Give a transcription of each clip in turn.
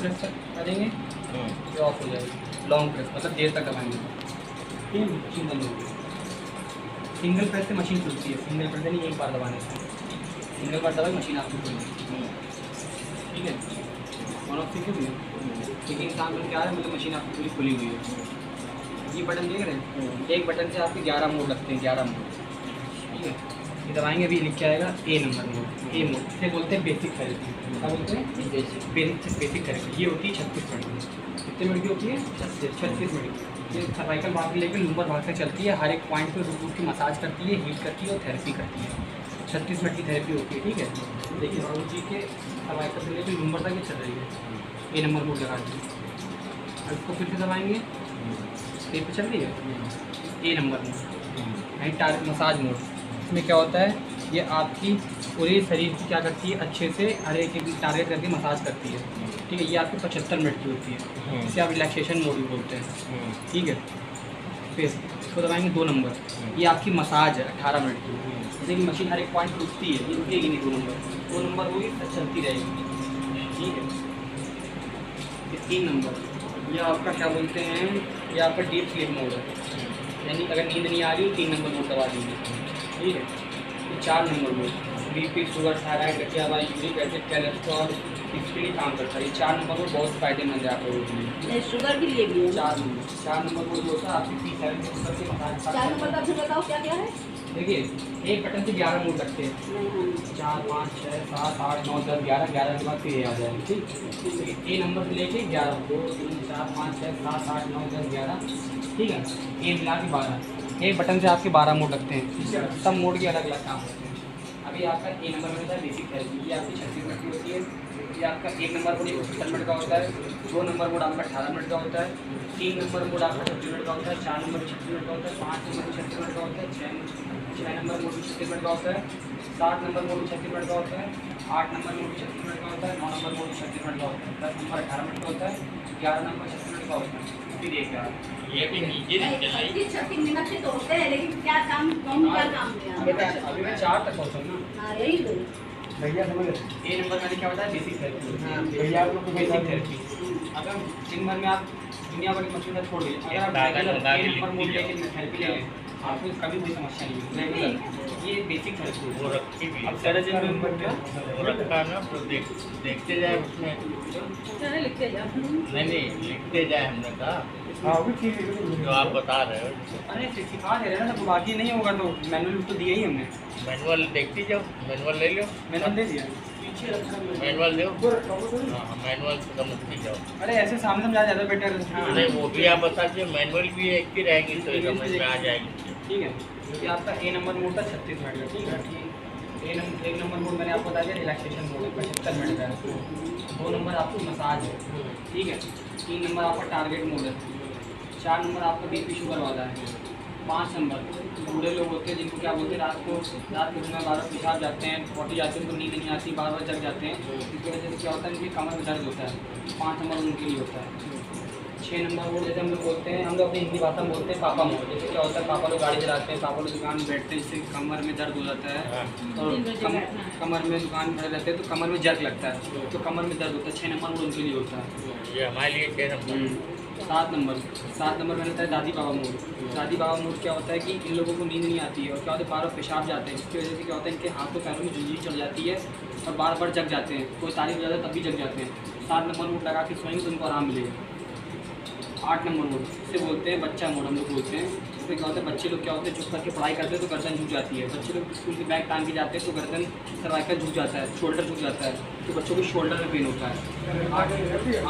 Press करेंगे ये of हो जाएगी। लॉन्ग प्रेस मतलब देर तक दबाएंगे, ठीक है, मशीन बंद होगी। सिंगल प्रेस से मशीन खुलती है, सिंगल प्रेस यानी एक बार दबाने से, सिंगल बार दबाई मशीन आपकी खुलेगी, ठीक है। ऑन ऑफ सीखे भी लेकिन काम में क्या है, मतलब मशीन आपकी पूरी खुली हुई है। ये बटन देख रहे हैं, एक बटन से आपके 11 मोड लगते हैं, 11 मोड, ठीक है। ये दबाएंगे अभी लिख के आएगा ए नंबर मोड, ए मोड इसे बोलते हैं बेसिक थेरेपी। क्या बोलते हैं? Basic therapy. ये होती है 36 मिनट की। कितने मिनट की होती है? 36 मिनट की। ये सर्वाइकल भाग से लेकर लूम्बर भाग तक चलती है, हर एक पॉइंट पर रुक रुक की मसाज करती है, हीट करती है और थेरेपी करती है। 36 मिनट की थेरेपी होती है, ठीक है। देखिए राहुल जी के सर्वाइकल से लेकर लूम्बर तक ये चल रही है। ए नंबर मोड लगा दीजिए, अब इसको फिर से दबाएंगे, ए पे चल रही है, ए नंबर मोड यानी मसाज मोड। इसमें क्या होता है, ये आपकी पूरे शरीर की क्या करती है, अच्छे से हर एक टारगेट करके मसाज करती है, ठीक है। ये आपकी 75 मिनट की होती है, इसे आप रिलैक्सेशन मोड भी बोलते हैं, ठीक है। फिर इसको दबाएंगे 2 नंबर, ये आपकी मसाज है 18 मिनट की। जैसे कि मशीन हर एक पॉइंट रुकती है, ये रुकेगी नहीं, 2 नंबर होगी चलती रहेगी, ठीक है। 3 नंबर ये आपका क्या बोलते हैं, ये आपका डीप स्लीप मोड है, यानी अगर नींद नहीं आ रही 3 नंबर मोड दबा दीजिए, ठीक है। 4 number mode BP, sugar, thyroid, गठिया वाला, यूरिक एसिड, कोलेस्ट्रॉल, इसके लिए काम करता है। ये 4 नंबर मोड बहुत फायदेमंद है आप लोगों के लिए। शुगर के लिए भी है। 4 नंबर मोड जो होता है आपकी P7 के ऊपर के मसाज। 4 नंबर का बताओ क्या क्या है। देखिए एक बटन से 11 मोड लगते हैं, 4, 5, 6, 7, 8, 9, 10, 11, 11 के बाद फिर ये आ जाएगा, ठीक। ए नंबर से लेके 11, 2, 3, 4, 5, 6, 7, 8, 9, 10, 11, ठीक है। ए मिला के 12। एक बटन से आपके 12 मोड लगते हैं, सब मोड के अलग अलग काम होते हैं। अभी आपका ए नंबर में होता है बेसिक थेरेपी, ये आपकी 36 मिनट की होती है। ये आपका 1 नंबर मोड 75 मिनट का होता है, 2 नंबर मोड आपका 18 मिनट का होता है, 3 नंबर मोड आपका 36 मिनट का होता है, 4 नंबर 36 मिनट का होता है, 5 नंबर 36 मिनट का होता है, 6 नंबर मोड 36 मिनट का होता है, 7 नंबर मोड 36 मिनट का होता है, 8 नंबर मोड 36 मिनट का होता है, 9 नंबर मोड 36 मिनट का होता है, 10 नंबर 18 मिनट का होता है, 11 नंबर 36 मिनट का होता है। फिर ये भी नीचे 36 मिनट से तो होते हैं, लेकिन क्या काम क्या काम बेटा अभी मैं 4 तक पहुँचा ना। हाँ यही तो भैया समझ ए नंबर मैंने क्या बताया, बेसिक थेरेपी। हाँ भैया आप लोग को बेसिक थेरेपी। अगर दिन भर में आप दुनिया भर की मशीन छोड़ दीजिए, अगर आप ए नंबर मोड लेके थेरेपी ले आपको कभी कोई समस्या नहीं है। ये बेसिक थेरेपी वो रखी भी अब सारे जन वो रखा ना, तो देखते जाए उसमें, लिखते जाओ। नहीं लिखते जाए, हमने कहा हाँ भी ठीक है जो आप बता रहे हो। अरे सिखा दे रहे हैं ना, तो बाकी नहीं होगा तो मैनुअल तो दिया ही हमने। मैनुअल देखती जाओ, मैनुअल ले लो, मैनुअल दे दिया। मैनुअल दो, हाँ मैनुअल से समझती जाओ। अरे ऐसे सामने समझा ज़्यादा बेटर। नहीं वो भी आप बता दीजिए, मैनुअल भी एक ही रहेगी तो समझ में आ जाएगी, ठीक है। ये आपका ए नंबर मोड था 36 मिनट का, ठीक है। एक नंबर मोड मैंने आपको बता दिया रिलैक्सेशन मोड है 75 मिनट का है। 2 नंबर आपको मसाज है, ठीक है। 3 नंबर आपका टारगेट मोड है। 4 नंबर आपका बीपी शुगर वाला है। 5 नंबर बूढ़े लोग होते हैं जिनको क्या बोलते हैं, रात को दिन में 12 पेशाब जाते हैं, पॉटी जाते हैं, उनको नींद नहीं आती, बार बार जग जाते हैं, इसकी वजह से क्या होता है, उनकी कमर में दर्द होता है। 5 नंबर उनके लिए होता है। 6 नंबर मोड जैसे हम लोग बोलते हैं, हम लोग अपनी हिंदी भाषा में बोलते हैं पापा मोड। जैसे क्या होता है, पापा लोग गाड़ी चलाते हैं, पापा लोग दुकान में बैठते हैं, जिससे कमर में दर्द हो जाता है और कमर में दुकान खड़े रहते हैं तो कमर में जर्क लगता है, तो कमर में दर्द होता है। 6 नंबर मोड उनके लिए होता है। ये हमारे लिए 6 नंबर। 7 नंबर में होता है दादी बाबा मोड। दादी बाबा मोड क्या होता है कि इन लोगों को नींद नहीं आती है और क्या होता है, बार बार पेशाब जाते हैं, इसकी वजह से क्या होता है, इनके हाथों पैरों में झुंझुनी चढ़ जाती है और बार बार जग जाते हैं, कोई तारीफ हो जाता है तब भी जग जाते हैं। 7 नंबर मोड लगा के सोएंगे तो उनको आराम मिलेगा। 8 नंबर मोड इसे बोलते हैं बच्चा मोड, हम लोग बोलते हैं। इसमें क्या होता है, बच्चे लोग क्या होते हैं चुप करके पढ़ाई करते हैं तो गर्दन झुक जाती है। बच्चे लोग स्कूल के बैग टांग के जाते हैं तो गर्दन सर्वाइकल झुक जाता है, शोल्डर झुक जाता है, तो बच्चों को शोल्डर में पेन होता है।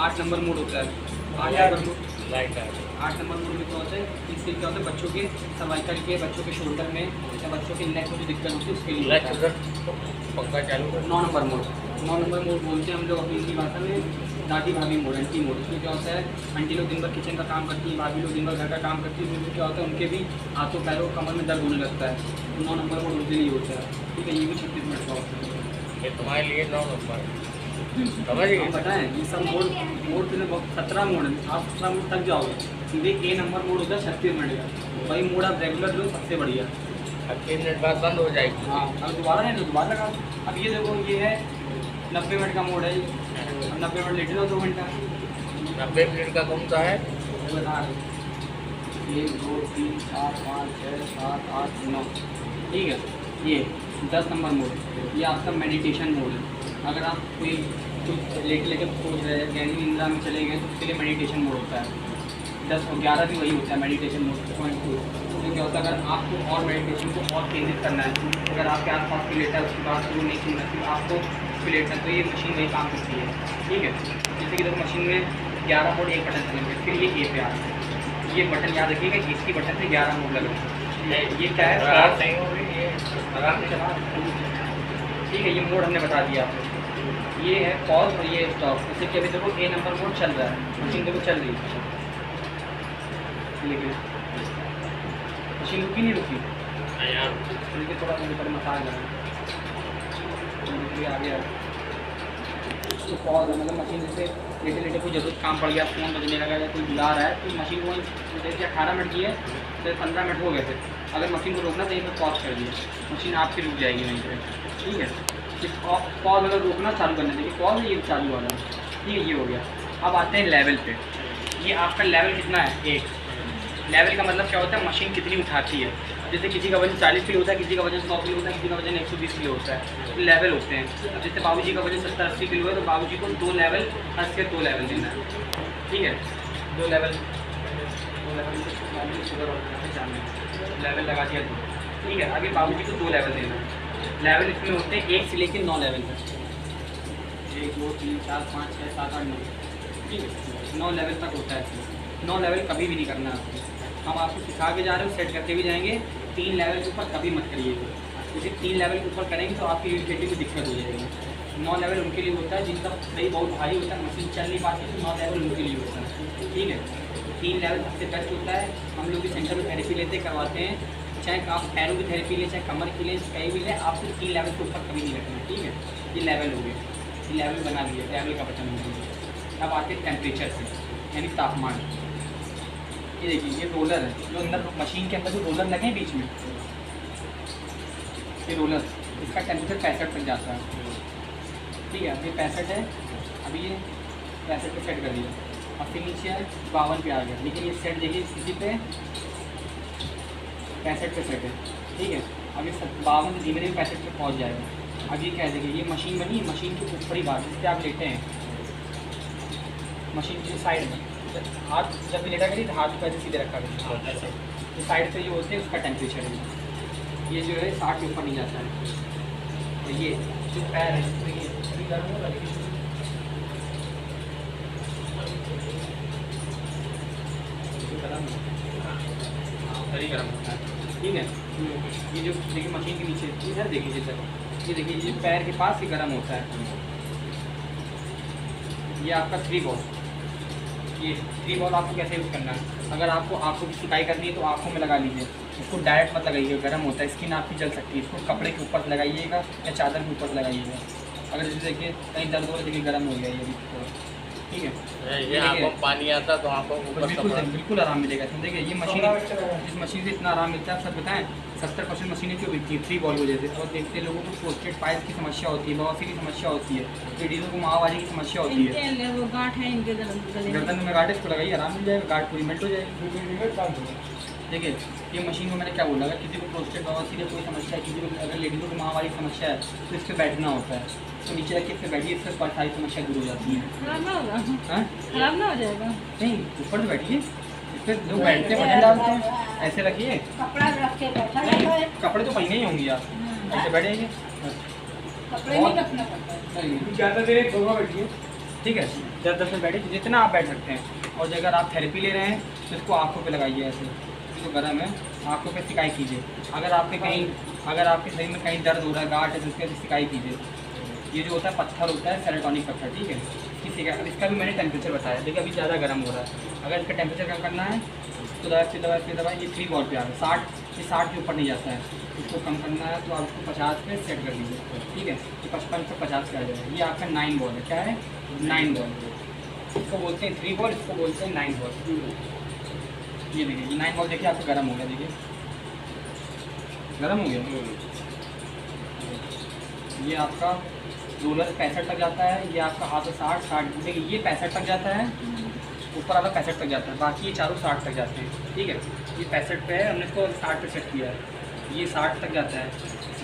8 नंबर मोड होता है। 8 नंबर मोड में क्या होता है, इससे क्या होता है, बच्चों के सर्वाइकल के, बच्चों के शोल्डर में या बच्चों के नेक में जो दिक्कत होती है उसके लिए। पंखा चालू कर। 9 नंबर मोड 9 नंबर मोड बोलते हैं हम लोग अपनी हिंदी भाषा में दादी भाभी मोड, आंटी मोड। इसमें क्या होता है, आंटी लोग दिन भर किचन का काम करती हैं, भाभी लोग दिन भर घर का काम करती है, उसमें क्या होता है उनके भी हाथों पैरों कमर में दर्द होने लगता है, तो 9 नंबर मोड उनके लिए होता है, ठीक है। ये भी 36 मिनट का होता है। ये तुम्हारे लिए 9 नंबर समझ गए। आप बताएं ये सब मोड से बहुत 17 मोड है, आप 17 मोड तक जाओगे। सीधे ए नंबर मोड होता है 36 मिनट का, वही मोड आप रेगुलर लो सबसे बढ़िया। 3 मिनट बाद बंद हो जाएगी। हाँ अब दोबारा है तो दोबारा लगाओ। अब ये देखो ये है 90 मिनट का मोड है, अब 90 मिनट लेटे रहो 2 घंटा। 90 मिनट का कौन सा है? बता रहे 1 2 3 4 5 6 7 8 9, ठीक है। ये 10 नंबर मोड, ये आपका मेडिटेशन मोड है। अगर आप कोई कुछ लेटे सोच रहे हैं, गहरी निंद्रा में चले गए, तो उसके लिए मेडिटेशन मोड होता है। 10 और 11 भी वही होता है मेडिटेशन मोड 2.2। तो क्या होता है, अगर आपको और मेडिटेशन को और केंद्रित करना है, अगर आपके आसपास कोई लेटा है उसकी बात वो नहीं सुनना चाहिए, आपको उसको लेटना है, तो ये मशीन वही काम करती है, ठीक है। जैसे कि देखो मशीन में 11 मोड एक बटन चलेंगे, फिर ये ए पे आ रहा है, ये बटन याद रखिएगा, इसकी बटन से 11 मोड लग रहे हैं। ये क्या है, खराब नहीं हो रही है? आराम से चला, ठीक है। ये मोड हमने बता दिया आपको, ये है पॉज और ये स्टॉप। जैसे कि अभी देखो ए नंबर मोड चल रहा है, मशीन देखो चल रही है, लेकिन मशीन रुकी नहीं रुकी, लेकिन थोड़ा ऊपर मसाज लगा आ गया। तो पॉज है, मतलब मशीन जैसे लेटे लेटे कोई जरूरत काम पड़ गया, फ़ोन बजने लगा या कोई बुला रहा है, तो मशीन को जैसे 18 मिनट की है तो 15 मिनट हो गए थे, अगर मशीन को रोकना तो यहीं पर पॉज कर दिए, मशीन आपकी रुक जाएगी वहीं पर, ठीक है। फिर पॉज अगर रोकना चालू करना, देखिए पॉज ये चालू वाला, ठीक है, ये हो गया। अब आते हैं लेवल पे। ये आपका लेवल कितना है, 1। लेवल का मतलब क्या होता है, मशीन कितनी उठाती है। जैसे किसी का वजन 40 किलो होता है, किसी का वजन 100 किलो होता है, किसी का वजन 120 किलो होता है, तो लेवल होते हैं। अब जैसे बाबूजी का वजन 70-80 किलो है, तो बाबूजी को 2 लेवल, हंस के 2 लेवल देना है, ठीक है। 2 लेवल लेवल लगा दिया 2, ठीक है। अभी बाबूजी को 2 लेवल देना है। लेवल इसमें होते हैं 1 से लेकर 9 लेवल तक, 1 2 3 4 5 6 7 8 9, ठीक है। 9 लेवल तक होता है इसमें। 9 लेवल कभी भी नहीं करना है, हम आपको सिखा के जा रहे हो, सेट करके भी जाएंगे। 3 लेवल के ऊपर कभी मत करिएगा, क्योंकि 3 लेवल के ऊपर करेंगे तो आपकी इरिटेटिव में दिक्कत हो जाएगी। 9 लेवल उनके लिए होता है जिनका सही बहुत भारी होता है, मशीन चल नहीं पाती, तो 9 लेवल उनके लिए होता है, ठीक है। 3 लेवल सबसे बेस्ट होता है। हम लोग भी सेंटर में थेरेपी लेते करवाते हैं, चाहे आप पैरों की थेरेपी लें, चाहे कमर की लें, कहीं भी लें, आपको 3 लेवल के ऊपर कभी नहीं रखना, ठीक है। ये लेवल हो गया, ये लेवल बना दिया, लेवल का बटन हो गया। अब आते हैं टेम्परेचर से, यानी तापमान। ये देखिए, ये रोलर है, जो अंदर मशीन के अंदर जो रोलर लगे हैं बीच में, ये रोलर, इसका टेम्परेचर 65 तक जाता है, ठीक है। अब ये 65 है, अभी ये 65 पे सेट कर दिया, अब फिर नीचे है 52 पे आ गया, लेकिन ये सेट देखिए किसी पे 65 पे सेट है, ठीक है। अब ये 52 से धीमे धीमे 65 पे पहुँच जाएगा। अब ये क्या है, देखिए ये मशीन बनी, मशीन के ऊपर ही बात, जिस पर आप लेटे हैं, मशीन की साइड में हाथ जब भी लेटा करिए तो हाथ को ऐसे सीधे रखा करिए, ऐसे तो साइड पे ये होते हैं, उसका टेम्परेचर है, ये जो है 60 के ऊपर नहीं जाता है। तो ये जो पैर है, तो ये गर्म होगा, गर्म होता है, ठीक है। ये जो देखिए मशीन के नीचे इधर देखिए, सर ये देखिए, ये पैर के पास ही गर्म होता है। ये आपका 3 बॉल, ये 3 बॉल आपको कैसे यूज़ करना है, अगर आपको आँखों की सिकाई करनी है तो आँखों में लगा लीजिए, इसको डायरेक्ट मत लगाइए, गर्म होता है, स्किन आपकी जल सकती है। इसको कपड़े के ऊपर लगाइएगा या चादर के ऊपर लगाइएगा। अगर जैसे देखिए कहीं दर्द हो रहा है, देखिए गर्म हो गया ये भी, ठीक है। ये आंखों में पानी आता तो आंखों को ऊपर बिल्कुल कपड़ा। बिल्कुल आराम मिलेगा। इसमें देखिए ये मशीन, इस मशीन से इतना आराम मिलता है, आप सब बताएं 70% मशीनें क्यों बिकती है, 3 बॉल की वजह से। और देखते हैं लोगों को प्रोस्टेट पाइल्स की समस्या होती है, बवासीर की समस्या होती है, लेडीज़ों को माहवारी की समस्या होती है, इनके वो गांठ है इनके गले में। गर्दन में गांठ है, इसको लगाइए आराम मिल जाएगा, गांठ पूरी मेल्ट हो जाएगी। देखिए ये मशीन को मैंने क्या बोला, अगर किसी को प्रोस्टेट बवासीर कोई समस्या है, किसी को अगर लेडीज़ों को माहवारी की समस्या है, तो इस पर बैठना होता है, तो नीचे रख के इस पर बैठिए, इससे सारी समस्या दूर हो जाती है। खराब ना होगा, हाँ खराब ना हो जाएगा। नहीं, ऊपर से बैठिए, इस पर लोग बैठते हैं, बटन डालते हैं, ऐसे रखिए, कपड़ा रख के बैठा रहता है, कपड़े तो पहने ही होंगे आप, ऐसे बैठेंगे, कपड़े नहीं रखना पड़ता है। ज़्यादा देर दोनों बैठिए, ठीक है, 10-10 मिनट बैठिए, जितना आप बैठ सकते हैं। और अगर आप थेरेपी ले रहे हैं तो इसको आँखों पे लगाइए, ऐसे जो गर्म है आँखों पे सिकाई कीजिए। अगर आपके कहीं, अगर आपके शरीर में कहीं दर्द हो रहा है, गांठ है, तो उसके सिकाई कीजिए। ये जो होता है पत्थर होता है, सेरोटोनिक पत्थर, ठीक है, किसी का। अब इसका भी मैंने टेम्परेचर बताया, देखिए अभी ज़्यादा गर्म हो रहा है, अगर इसका टेम्परेचर कम करना है तो दवा ये 3 बॉल पे आ रहा है, 60 के ऊपर नहीं जाता है। इसको कम करना है तो आप इसको 50 पे सेट कर दीजिए, ठीक है, तो 55 से 50 पे आ जाएगा। ये आपका 9 बॉल है, क्या है 9 बॉल, इसको बोलते हैं 3 बॉल, इसको बोलते हैं 9 बॉल। ये देखिए ये 9 बॉल देखिए आपका गर्म हो गया, देखिए गर्म हो गया। ये आपका रोलर 65 तक जाता है, ये आपका हाथ से 60 देखिए ये 65 तक जाता है, ऊपर वाला 65 तक जाता है, बाकी ये चारों 60 तक जाते हैं। ठीक है, ये 65 पे है, हमने इसको 60 पे सेट किया है, ये 60 तक जाता है।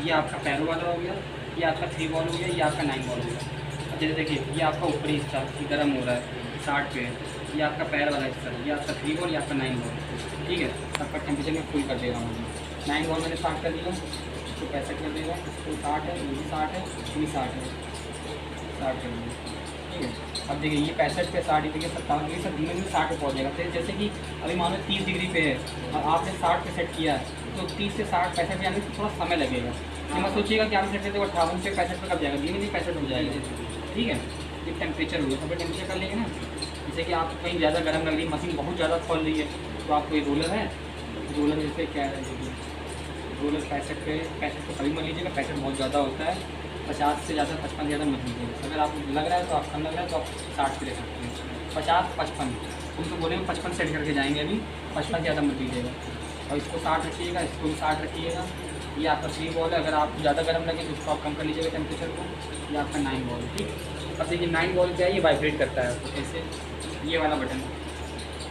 ये आपका पैरों वाला हो गया, ये आपका 3 बॉल हो गया, ये आपका 9 बॉल हो गया। अब जैसे देखिए ये आपका ऊपरी हिस्सा गर्म हो रहा है 60 पे है, ये आपका पैर वाला हिस्सा, ये आपका 3 बॉल, ये आपका 9 बॉल। ठीक है, सबका टेम्परेचर में फुल कर दे रहा हूँ। 9 बॉल मैंने 60 कर दिया, इसको 65 कर देगा, इसको 60 है, ये भी 60 है, ये भी 60 है, 60 कर दिया। ठीक है, अब देखिए ये 65 पे 60, देखिए 57, ये सब धीमे धीमे 60 पे पहुँच जाएगा। तो जैसे कि अभी मानो 30 डिग्री पे है और आपने 60 पे सेट किया है, तो 30 से 60 65 पे आने में थोड़ा समय लगेगा। तो मैं सोचिएगा कि आप सेट करते हो 58 से 65 पे कब जाएगा, धीमे धीमे 65 हो जाएगा। ठीक है, ये टेम्परेचर हो गया, सब टेम्परेचर कर लेंगे ना। जैसे कि आप कहीं ज़्यादा गर्म लग रही है, मशीन बहुत ज़्यादा खोल रही है, तो आपको ये रोलर है, रोलर जैसे क्या है, रोलर 65 पे कभी मत लीजिएगा, 65 बहुत ज़्यादा होता है। 50 से ज़्यादा 55 ज़्यादा मत लीजिएगा। अगर आपको लग रहा है तो आप कम लग रहा है तो आप 60 पे ले सकते हैं। 50 55 हम तो बोलेंगे 55 सेट करके जाएंगे अभी, 55 ज़्यादा मत लीजिएगा। और इसको 60 रखिएगा, इसको भी 60 रखिएगा। ये आपका 3 बॉल है, अगर आप ज़्यादा गर्म लगे तो उसको आप कम कर लीजिएगा टेम्परेचर को। ये आपका 9 बॉल। ठीक, अब देखिए 9 बॉल क्या है, ये वाइब्रेट करता है आपको ऐसे, ये वाला बटन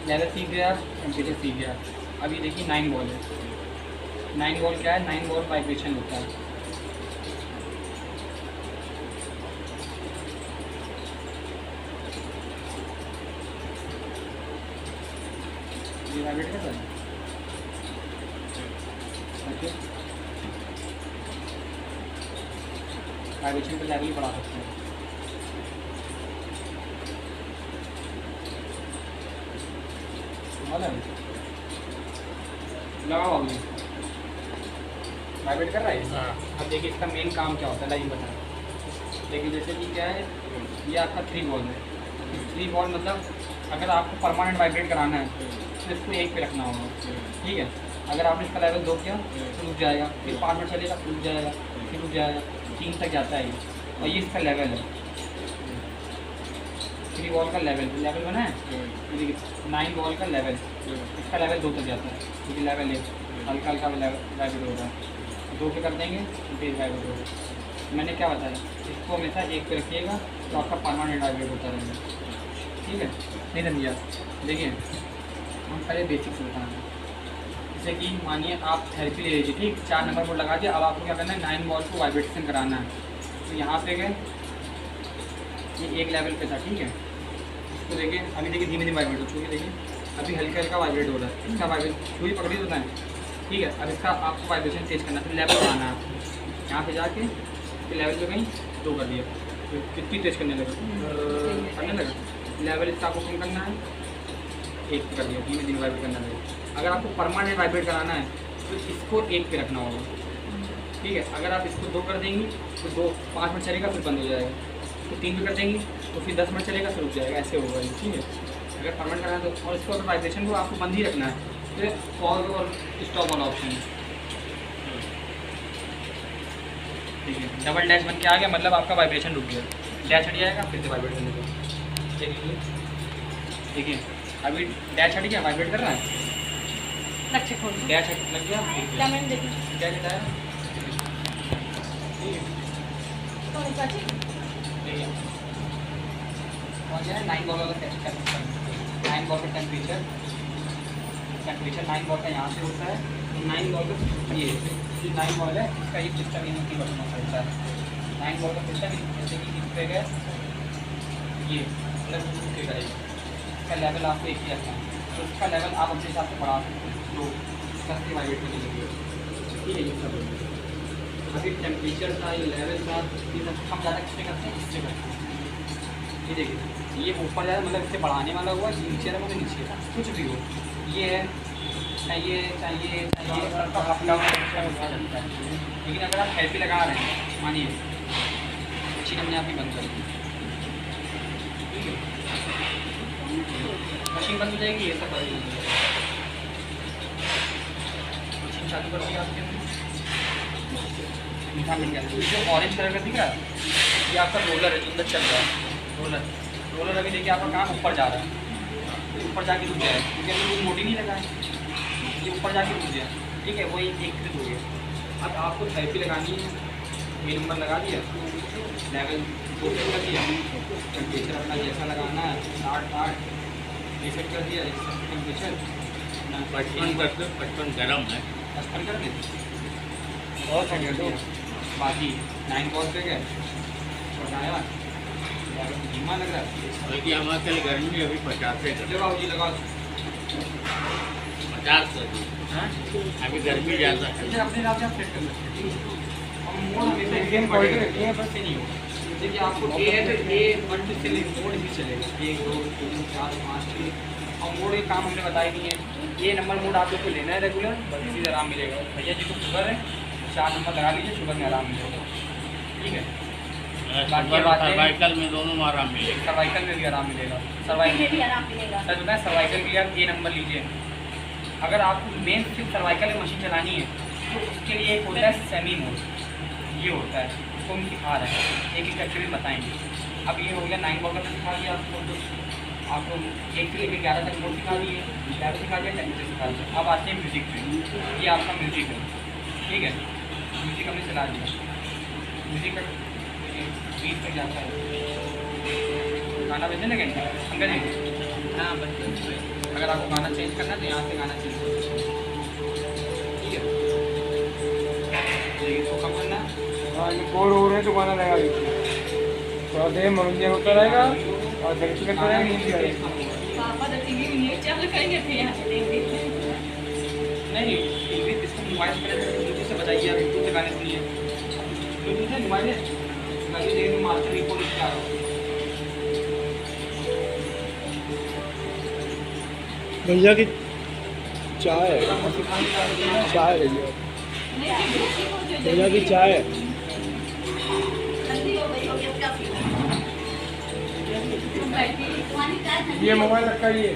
लेवल सीख गया, टेम्परेचर सीख गया। अब ये देखिए 9 बॉल है, 9 बॉल क्या है, 9 बॉल वाइब्रेशन होता है। ये वाइब्रेट करता है, ओके, वाइब्रेशन का लेवल बढ़ा सकते हैं। लगाओ अभी, वाइब्रेट कर रहा है। हाँ। अब देखिए इसका मेन काम क्या होता है, लाइन बताएं। देखिए जैसे कि क्या है, ये आपका 3 बॉल है। 3 बॉल मतलब अगर आपको परमानेंट वाइब्रेट कराना है तो इसको 1 पे रखना होगा। ठीक है, अगर आपने इसका लेवल 2 किया तो रुक जाएगा, फिर 5 मिनट चलेगा, रुक जाएगा, फिर रुक जाएगा, 3 तक जाता है ये। और ये इसका लेवल है, 3 बॉल का लेवल बना है। ये देखिए 9 बॉल का लेवल, इसका लेवल 2 तक जाता है, क्योंकि लेवल 1 हल्का हल्का वाइब्रेट हो रहा है। 2 पे कर देंगे तो तेज वाइब्रेट होगा। मैंने क्या बताया, इसको हमेशा 1 पे रखिएगा तो आपका परमानेंट वाइब्रेट होता रहेगा। ठीक है, नहीं समझिए। देखिए हम पहले बेसिक से बताएंगे। जैसे कि मानिए आप थेरेपी ले लीजिए, ठीक, 4 नंबर बोर्ड लगा दिया। अब आपको क्या करना है, 9 बॉल को वाइब्रेशन कराना है। तो यहाँ पे गए, ये 1 लेवल पे था। ठीक है, इसको देखिए, अभी देखिए धीमे धीमे वाइब्रेट हो चुकी है। देखिए अभी हल्का हल्का वाइब्रेट हो रहा है, इसका वाइब्रेट पूरी पकड़ी होता है। ठीक है, अब इसका आपको वाइब्रेशन तेज करना है, फिर लेवल बढ़ाना है। यहाँ पे जाके फिर लेवल पे कहीं 2 कर दिया, तो कितनी तेज करने लगा, लेवल इसका आपको कम करना है, 1 पे कर दिया, धीमे धीमे वाइब्रेट करना है। अगर आपको परमानेंट वाइब्रेट कराना है तो इसको 1 पे रखना होगा। ठीक है, अगर आप इसको 2 कर देंगी तो 5 मिनट चलेगा, फिर बंद हो जाएगा। इसको 3 पे कर देंगी तो फिर 10 मिनट चलेगा, फिर रुक जाएगा, ऐसे होगा। ठीक है, अगर परमानेंट करना है तो, और इसको अगर वाइब्रेशन को आपको बंद ही रखना है तो पॉज और स्टॉप वाला ऑप्शन है। ठीक है, डबल डैश बन के आ गया, मतलब आपका वाइब्रेशन रुक गया, डैश हट जाएगा, फिर से वाइब्रेट करने को। देखिए देखिए अभी डैश हट गया, वाइब्रेट कर रहा है, लक्ष्य खोल डैश हट लग गया, क्या मैंने देखी डैश हटाया। ठीक है, तो चाची देखिए और जो है 9 बॉल का टेम्परेचर, 9 बॉल का टेम्परेचर 9 बॉल का यहाँ से होता है। 9 बॉल का ये 9 बॉल है, इसका एक सिस्टम यहाँ की बटना पड़ता है। 9 बॉल का सिस्टम जैसे कि इस पे गए, ये मतलब दूसरे करेगा, इसका लेवल आपको एक ही रखना है। तो इसका लेवल आप अपने हिसाब से बढ़ा सकते हैं, तो इसका से वाइब्रेट करने लगे। ठीक है, ये सब अभी टेम्परेचर था, ये लेवल था, ये सब हम ज़्यादा किससे करते हैं, इससे करते हैं। ये देखिए ये ऊपर जाए मतलब इससे बढ़ाने वाला हुआ, नीचे रहा मतलब नीचे था, कुछ भी हो, ये है चाहिए अपना। लेकिन अगर आप थेरेपी लगा रहे हैं, मानिए मशीन हमने आप ही बंद कर दी, ठीक है, मशीन बंद हो जाएगी, ये सब बंद हो जाएगा। मशीन चालू कर दिया आपके, मीठा मिल गया। जो ऑरेंज कलर का दिख रहा है ये आपका रोलर है, जो अंदर चल रहा है। रोलर अभी देखिए आपका काम ऊपर जा रहा है, ऊपर जाके रुक जाए, क्योंकि अभी मोटी नहीं लगा है, ये ऊपर जाके रुक जाए। ठीक है, वो एक हो गया। अब आपको थेरेपी लगानी है, ये नंबर लगा दिया, लेवल 2 सेट कर दिया, टेम्परेचर अपना जैसा लगाना है 60 रीसेट कर दिया, टेम्परेचर 55 गर्म है। 55 कर दिया और सेट कर दिया। बाकी 9 कॉल पे गए बढ़ाया, लेवल धीमा लग रहा है, बल्कि हमारे कल गर्मी अभी 50 है, लगाओ जी लगाओ। 50 कर दी। हाँ अभी गर्मी ज़्यादा है। इधर अपने हिसाब से आप सेट कर सकते हैं। और मोड हमेशा सेम क्वालिटी रखनी है, बस से नहीं होगा। देखिए आपको ए है तो ए 1 2 से लेकर मोड भी चलेगा 1 2 3 4 5 6 और मोड के काम हमने बताई नहीं है। ये नंबर मोड आप लोग को लेना है रेगुलर, बस इसी से आराम मिलेगा। भैया जी को शुगर है 4 नंबर लगा लीजिए, शुगर में आराम मिलेगा। ठीक है, बाकी बातें सर्वाइकल में दोनों में आराम मिलेगा। सर्वाइकल में भी आराम मिलेगा। में सर्वाइकल भी आराम मिलेगा। सर बताएं, सर्वाइकल के लिए आप ए नंबर लीजिए। अगर आपको मेन सिर्फ सर्वाइकल में मशीन चलानी है तो उसके लिए एक होता है सेमी मोड, ये होता है, उसको हम सिखा रहे हैं, एक एक करके भी बताएंगे। अब ये हो गया 9 वॉट का सिखा दिया आपको, आपको 1 से लेकर 11 तक मोड सिखा दिए, लेवल सिखा दिया, टेम्परेचर सिखा दिया। अब आते हैं म्यूजिक पे, ये आपका म्यूजिक है। ठीक है, म्यूजिक हमने चला दिया, म्यूजिक का बीच पे जाता है गाना बजने लगेंगे अंकल जी। हाँ बजते, अगर आपको गाना चेंज करना है तो यहाँ से गाना चेंज कर सकते हैं। ठीक है, लेकिन इसको कम करना है। हाँ ये कोड हो रहे हैं तो गाना लगा दीजिए, थोड़ा देर मनोरंजन होता रहेगा और गलती करता रहेगा, नींद भी आएगी। पापा तो टीवी में न्यूज चालू करेंगे फिर यहाँ से देख नहीं टीवी इसको मोबाइल पर ब्लूटूथ से बजाइए, आप ब्लूटूथ से गाने सुनिए। ब्लूटूथ है मोबाइल है, गाइए देखिए मास्टर रिपोर्ट क्या है। भैया की चाय है, चाय भैया, भैया की चाय है। जल्दी हो गई हो गया क्या पीना? ये मोबाइल रखा, ये